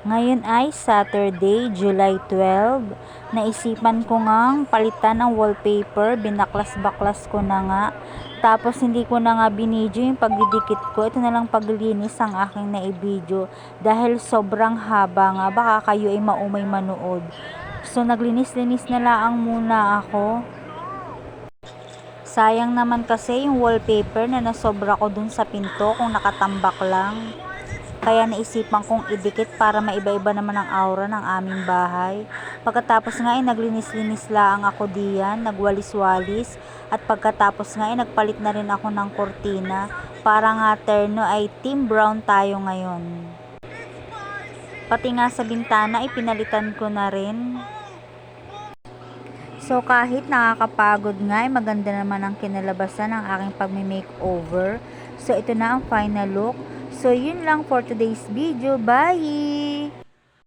Ngayon ay Saturday, July 12. Naisipan ko ngang palitan ang wallpaper, binaklas-baklas ko na nga. Tapos hindi ko na nga binidyo yung pagdidikit ko. Ito na lang paglinis ang aking naibidyo. Dahil sobrang haba nga, baka kayo ay maumay manood. So naglinis-linis na lang muna ako. Sayang naman kasi yung wallpaper na nasobra ko dun sa pinto kung nakatambak lang. Kaya naisipan kong idikit para maiba-iba naman ang aura ng aming bahay. Pagkatapos nga ay naglinis-linis lang ako diyan, nagwalis-walis. At pagkatapos nga ay nagpalit na rin ako ng kortina. Para nga terno ay team brown tayo ngayon. Pati nga sa bintana ay pinalitan ko na rin. So kahit nakakapagod nga ay maganda naman ang kinalabasan ng aking pagme-makeover. So ito na ang final look. So yun lang for today's video. Bye!